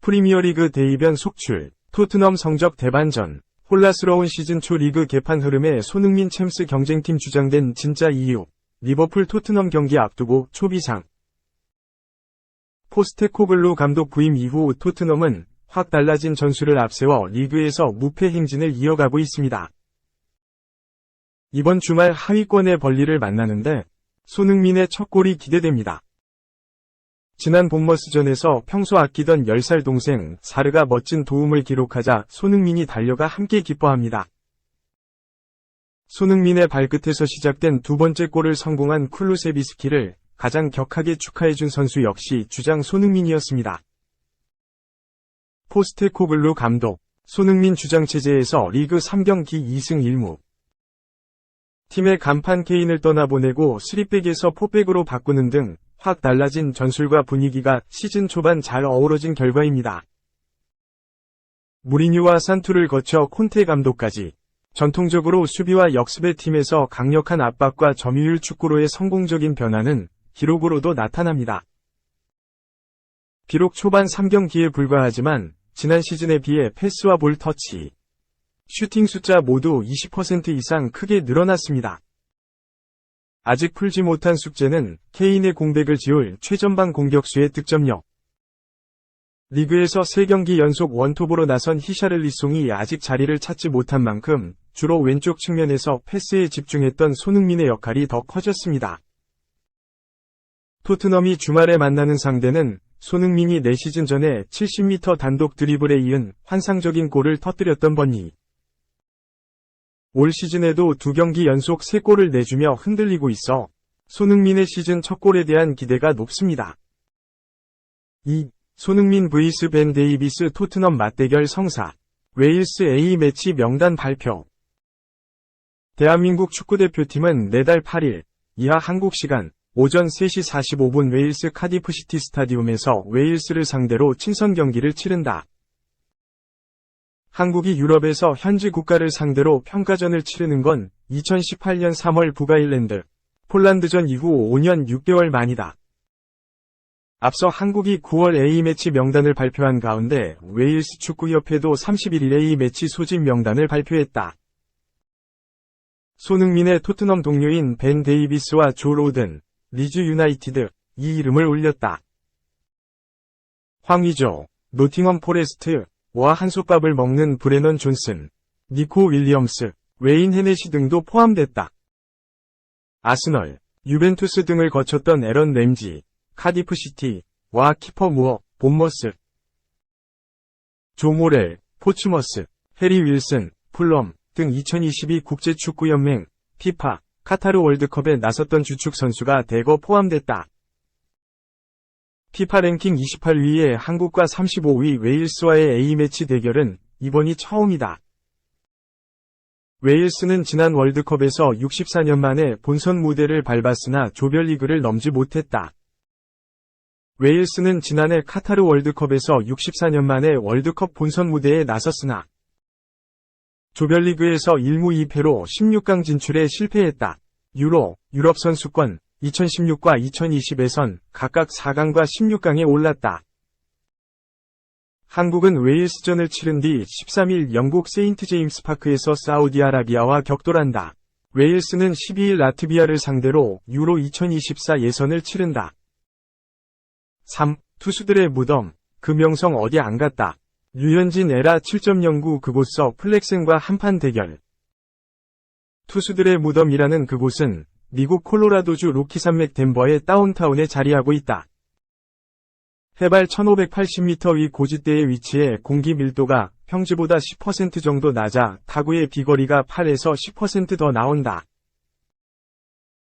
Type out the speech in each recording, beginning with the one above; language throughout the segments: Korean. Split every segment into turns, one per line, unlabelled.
프리미어리그 대이변 속출, 토트넘 성적 대반전, 혼란스러운 시즌 초 리그 개판 흐름에 손흥민 챔스 경쟁팀 주장된 진짜 이유, 리버풀 토트넘 경기 앞두고 초비상. 포스테코글루 감독 부임 이후 토트넘은 확 달라진 전술을 앞세워 리그에서 무패 행진을 이어가고 있습니다. 이번 주말 하위권의 벌리를 만나는데 손흥민의 첫 골이 기대됩니다. 지난 본머스전에서 평소 아끼던 10살 동생 사르가 멋진 도움을 기록하자 손흥민이 달려가 함께 기뻐합니다. 손흥민의 발끝에서 시작된 두 번째 골을 성공한 쿨루세비스키를 가장 격하게 축하해준 선수 역시 주장 손흥민이었습니다. 포스테코글루 감독, 손흥민 주장 체제에서 리그 3경기 2승 1무. 팀의 간판 케인을 떠나보내고 3백에서 4백으로 바꾸는 등 확 달라진 전술과 분위기가 시즌 초반 잘 어우러진 결과입니다. 무리뉴와 산투를 거쳐 콘테 감독까지 전통적으로 수비와 역습의 팀에서 강력한 압박과 점유율 축구로의 성공적인 변화는 기록으로도 나타납니다. 비록 초반 3경기에 불과하지만 지난 시즌에 비해 패스와 볼 터치, 슈팅 숫자 모두 20% 이상 크게 늘어났습니다. 아직 풀지 못한 숙제는 케인의 공백을 지울 최전방 공격수의 득점력. 리그에서 3경기 연속 원톱으로 나선 히샤를리송이 아직 자리를 찾지 못한 만큼 주로 왼쪽 측면에서 패스에 집중했던 손흥민의 역할이 더 커졌습니다. 토트넘이 주말에 만나는 상대는 손흥민이 4시즌 전에 70m 단독 드리블에 이은 환상적인 골을 터뜨렸던 버니. 올 시즌에도 2경기 연속 3골을 내주며 흔들리고 있어 손흥민의 시즌 첫 골에 대한 기대가 높습니다. 2. 손흥민 vs 벤 데이비스 토트넘 맞대결 성사. 웨일스 A매치 명단 발표. 대한민국 축구대표팀은 내달 8일 이하 한국 시간 오전 3시 45분 웨일스 카디프시티 스타디움에서 웨일스를 상대로 친선 경기를 치른다. 한국이 유럽에서 현지 국가를 상대로 평가전을 치르는 건 2018년 3월 북아일랜드, 폴란드전 이후 5년 6개월 만이다. 앞서 한국이 9월 A매치 명단을 발표한 가운데 웨일스 축구협회도 31일 A매치 소집 명단을 발표했다. 손흥민의 토트넘 동료인 벤 데이비스와 조 로든, 리즈 유나이티드, 이 이름을 올렸다. 황의조, 노팅엄 포레스트, 와 한솥밥을 먹는 브레넌 존슨, 니코 윌리엄스, 웨인 헤넷이 등도 포함됐다. 아스널, 유벤투스 등을 거쳤던 에런 램지, 카디프시티, 와 키퍼 무어, 본머스, 조 모렐, 포츠머스, 해리 윌슨, 풀럼 등 2022 국제축구연맹, 피파, 카타르 월드컵에 나섰던 주축 선수가 대거 포함됐다. 피파 랭킹 28위의 한국과 35위 웨일스와의 A매치 대결은 이번이 처음이다. 웨일스는 지난 월드컵에서 64년 만에 본선 무대를 밟았으나 조별리그를 넘지 못했다. 웨일스는 지난해 카타르 월드컵에서 64년 만에 월드컵 본선 무대에 나섰으나 조별리그에서 1무 2패로 16강 진출에 실패했다. 유럽 선수권 2016과 2020에선 각각 4강과 16강에 올랐다. 한국은 웨일스전을 치른 뒤 13일 영국 세인트 제임스 파크에서 사우디아라비아와 격돌한다. 웨일스는 12일 라트비아를 상대로 유로 2024 예선을 치른다. 3. 투수들의 무덤, 그 명성 어디 안 갔다. 류현진 에라 7.09 그곳서 플렉센과 한판 대결. 투수들의 무덤이라는 그곳은 미국 콜로라도주 로키산맥 덴버의 다운타운에 자리하고 있다. 해발 1580m 위 고지대에 위치해 공기 밀도가 평지보다 10% 정도 낮아 타구의 비거리가 8에서 10% 더 나온다.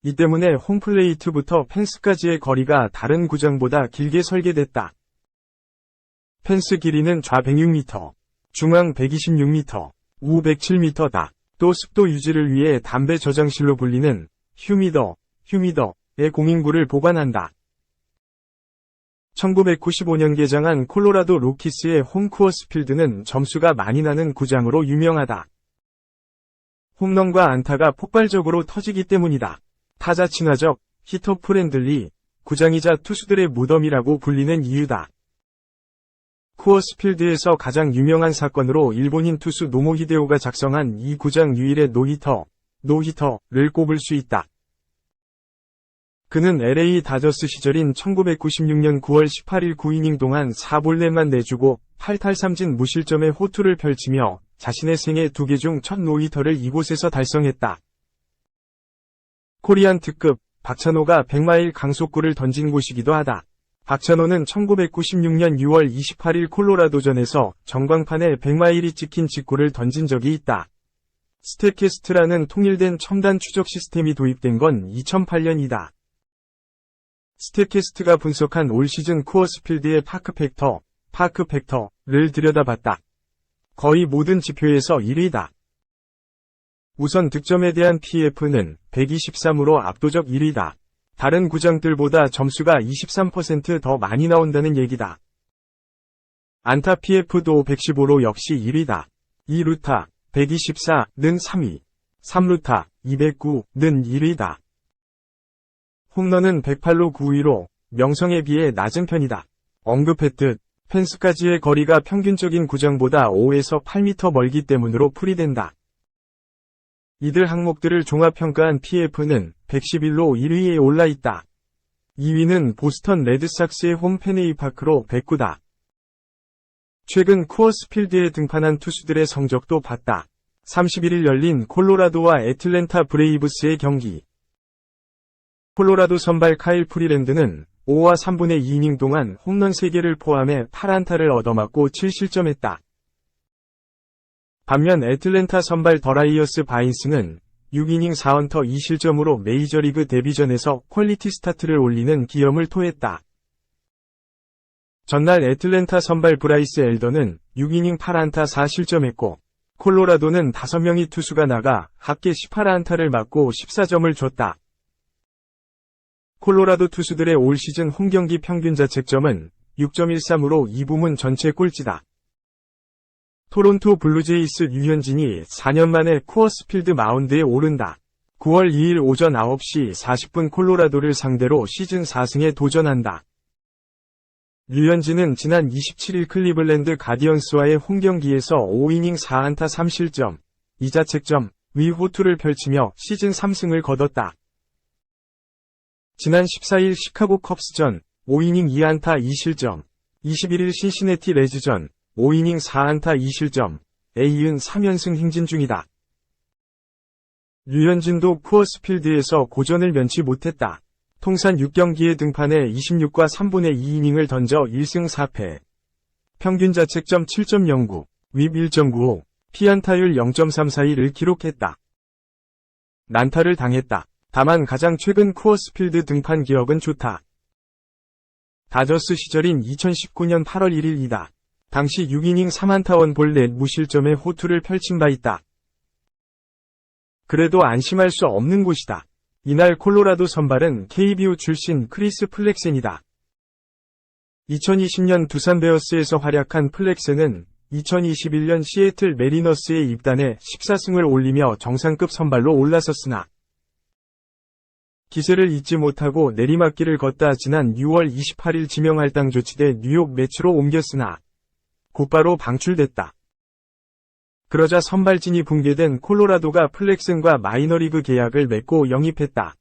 이 때문에 홈플레이트부터 펜스까지의 거리가 다른 구장보다 길게 설계됐다. 펜스 길이는 좌 106m, 중앙 126m, 우 107m다. 또 습도 유지를 위해 담배 저장실로 불리는 휴미더의 공인구를 보관한다. 1995년 개장한 콜로라도 로키스의 홈쿠어스 필드는 점수가 많이 나는 구장으로 유명하다. 홈런과 안타가 폭발적으로 터지기 때문이다. 타자 친화적, 히터 프렌들리, 구장이자 투수들의 무덤이라고 불리는 이유다. 쿠어스 필드에서 가장 유명한 사건으로 일본인 투수 노모 히데오가 작성한 이 구장 유일의 노히터를 꼽을 수 있다. 그는 LA 다저스 시절인 1996년 9월 18일 9이닝 동안 4볼넷만 내주고 8탈3진 무실점의 호투를 펼치며 자신의 생애 2개 중 첫 노히터를 이곳에서 달성했다. 코리안 특급, 박찬호가 100마일 강속구를 던진 곳이기도 하다. 박찬호는 1996년 6월 28일 콜로라도전에서 전광판에 100마일이 찍힌 직구를 던진 적이 있다. 스태캐스트라는 통일된 첨단 추적 시스템이 도입된 건 2008년이다. 스태캐스트가 분석한 올 시즌 쿠어스 필드의 파크 팩터를 들여다봤다. 거의 모든 지표에서 1위다. 우선 득점에 대한 PF는 123으로 압도적 1위다. 다른 구장들보다 점수가 23% 더 많이 나온다는 얘기다. 안타 PF도 115로 역시 1위다. 2루타 124는 3위. 3루타 209는 1위다. 홈런은 108로 9위로 명성에 비해 낮은 편이다. 언급했듯 펜스까지의 거리가 평균적인 구장보다 5에서 8m 멀기 때문으로 풀이된다. 이들 항목들을 종합평가한 PF는 111로 1위에 올라있다. 2위는 보스턴 레드삭스의 홈 페네이 파크로 109다. 최근 쿠어스 필드에 등판한 투수들의 성적도 봤다. 31일 열린 콜로라도와 애틀랜타 브레이브스의 경기. 콜로라도 선발 카일 프리랜드는 5와 3분의 2이닝 동안 홈런 3개를 포함해 8안타를 얻어맞고 7실점했다. 반면 애틀랜타 선발 더라이어스 바인스는 6이닝 4안타 2실점으로 메이저리그 데뷔전에서 퀄리티 스타트를 올리는 기염을 토했다. 전날 애틀랜타 선발 브라이스 엘더는 6이닝 8안타 4실점했고 콜로라도는 5명의 투수가 나가 합계 18안타를 맞고 14점을 줬다. 콜로라도 투수들의 올 시즌 홈경기 평균 자책점은 6.13으로 이 부문 전체 꼴찌다. 토론토 블루제이스 류현진이 4년 만에 쿠어스 필드 마운드에 오른다. 9월 2일 오전 9시 40분 콜로라도를 상대로 시즌 4승에 도전한다. 류현진은 지난 27일 클리블랜드 가디언스와의 홈경기에서 5이닝 4안타 3실점, 2자책점, 의 호투를 펼치며 시즌 3승을 거뒀다. 지난 14일 시카고 컵스전 5이닝 2안타 2실점, 21일 신시내티 레즈전 5이닝 4안타 2실점에 이은 3연승 행진 중이다. 류현진도 쿠어스 필드에서 고전을 면치 못했다. 통산 6경기에 등판해 26과 3분의 2이닝을 던져 1승 4패. 평균 자책점 7.09, 윕 1.95, 피안타율 0.341을 기록했다. 난타를 당했다. 다만 가장 최근 쿠어스 필드 등판 기억은 좋다. 다저스 시절인 2019년 8월 1일이다. 당시 6이닝 3안타 1볼넷 무실점의 호투를 펼친 바 있다. 그래도 안심할 수 없는 곳이다. 이날 콜로라도 선발은 KBO 출신 크리스 플렉센이다. 2020년 두산 베어스에서 활약한 플렉센은 2021년 시애틀 메리너스에 입단해 14승을 올리며 정상급 선발로 올라섰으나 기세를 잊지 못하고 내리막길을 걷다 지난 6월 28일 지명할당 조치돼 뉴욕 매츠로 옮겼으나 곧바로 방출됐다. 그러자 선발진이 붕괴된 콜로라도가 플렉센과 마이너리그 계약을 맺고 영입했다.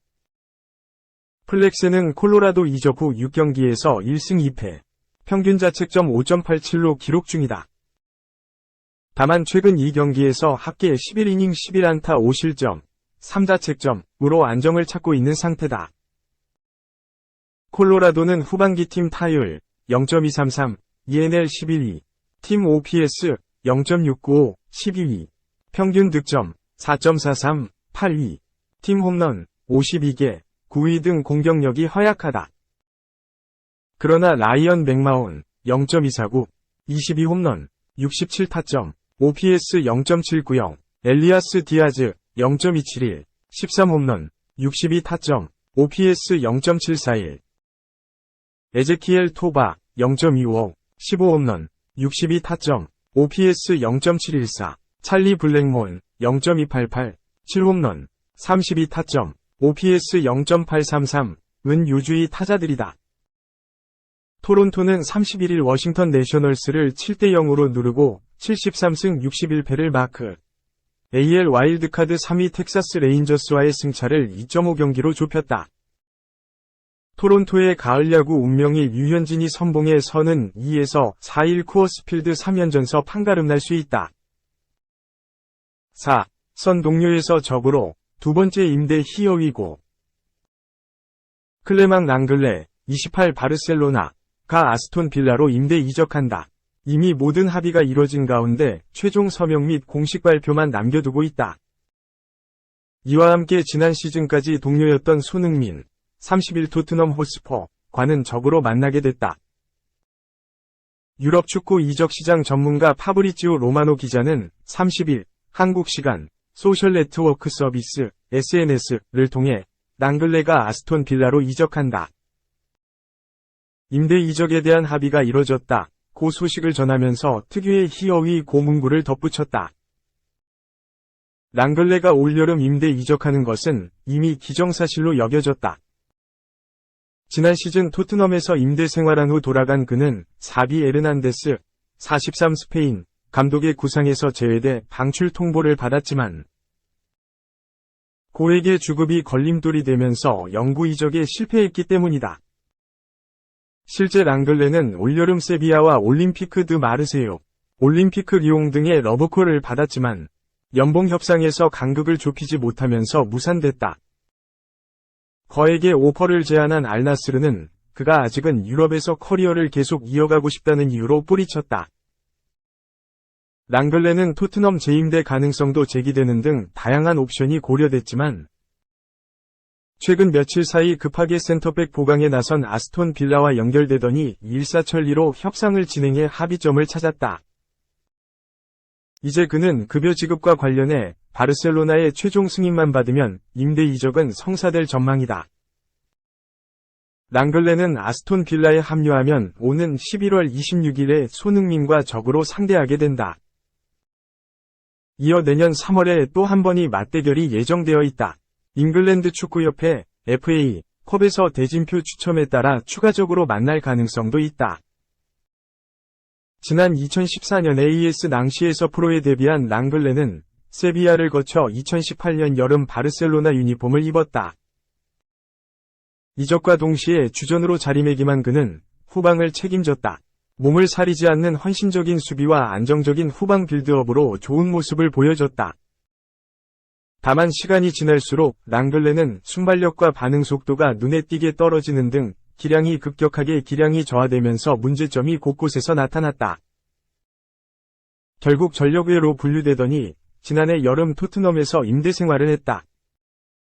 플렉센은 콜로라도 이적 후 6경기에서 1승 2패, 평균 자책점 5.87로 기록 중이다. 다만 최근 2경기에서 합계 11이닝 11안타 5실점, 3자책점으로 안정을 찾고 있는 상태다. 콜로라도는 후반기 팀 타율 0.233, ENL 11위, 팀 OPS 0.695, 12위, 평균 득점 4.43, 8위, 팀 홈런 52개, 9위 등 공격력이 허약하다. 그러나 라이언 맥마온 0.249, 22홈런, 67타점, OPS 0.790, 엘리아스 디아즈 0.271, 13홈런, 62타점, OPS 0.741. 에제키엘 토바 0.25, 15홈런, 62타점, OPS 0.714. 찰리 블랙몬 0.288, 7홈런, 32타점, OPS 0.833은 요주의 타자들이다. 토론토는 31일 워싱턴 내셔널스를 7대0으로 누르고 73승 61패를 마크. AL 와일드카드 3위 텍사스 레인저스와의 승차를 2.5경기로 좁혔다. 토론토의 가을 야구 운명이 류현진이 선봉에 서는 2에서 4일 쿠어스필드 3연전서 판가름 날 수 있다. 4. 선 동료에서 적으로 두 번째 임대 히어위고. 클레망 랑글레, 28 바르셀로나가 아스톤 빌라로 임대 이적한다. 이미 모든 합의가 이뤄진 가운데 최종 서명 및 공식 발표만 남겨두고 있다. 이와 함께 지난 시즌까지 동료였던 손흥민, 30일 토트넘 호스퍼과는 적으로 만나게 됐다. 유럽 축구 이적 시장 전문가 파브리지오 로마노 기자는 30일 한국 시간 소셜 네트워크 서비스 SNS를 통해 랑글레가 아스톤 빌라로 이적한다. 임대 이적에 대한 합의가 이뤄졌다. 고 소식을 전하면서 특유의 희어위 고문구를 덧붙였다. 랑글레가 올여름 임대 이적하는 것은 이미 기정사실로 여겨졌다. 지난 시즌 토트넘에서 임대 생활한 후 돌아간 그는 사비 에르난데스, 43 스페인 감독의 구상에서 제외돼 방출 통보를 받았지만 고에게 주급이 걸림돌이 되면서 영구 이적에 실패했기 때문이다. 실제 랑글레는 올여름 세비야와 올림피크 드 마르세유, 올림피크 리옹 등의 러브콜을 받았지만 연봉 협상에서 간극을 좁히지 못하면서 무산됐다. 거에게 오퍼를 제안한 알나스르는 그가 아직은 유럽에서 커리어를 계속 이어가고 싶다는 이유로 뿌리쳤다. 랑글레는 토트넘 재임대 가능성도 제기되는 등 다양한 옵션이 고려됐지만 최근 며칠 사이 급하게 센터백 보강에 나선 아스톤 빌라와 연결되더니 일사천리로 협상을 진행해 합의점을 찾았다. 이제 그는 급여 지급과 관련해 바르셀로나의 최종 승인만 받으면 임대 이적은 성사될 전망이다. 랑글레는 아스톤 빌라에 합류하면 오는 11월 26일에 손흥민과 적으로 상대하게 된다. 이어 내년 3월에 또 한 번의 맞대결이 예정되어 있다. 잉글랜드 축구협회 FA 컵에서 대진표 추첨에 따라 추가적으로 만날 가능성도 있다. 지난 2014년 AS 낭시에서 프로에 데뷔한 랑글레는 세비야를 거쳐 2018년 여름 바르셀로나 유니폼을 입었다. 이적과 동시에 주전으로 자리매김한 그는 후방을 책임졌다. 몸을 사리지 않는 헌신적인 수비와 안정적인 후방 빌드업으로 좋은 모습을 보여줬다. 다만 시간이 지날수록 랑글레는 순발력과 반응 속도가 눈에 띄게 떨어지는 등 기량이 저하되면서 문제점이 곳곳에서 나타났다. 결국 전력외로 분류되더니 지난해 여름 토트넘에서 임대 생활을 했다.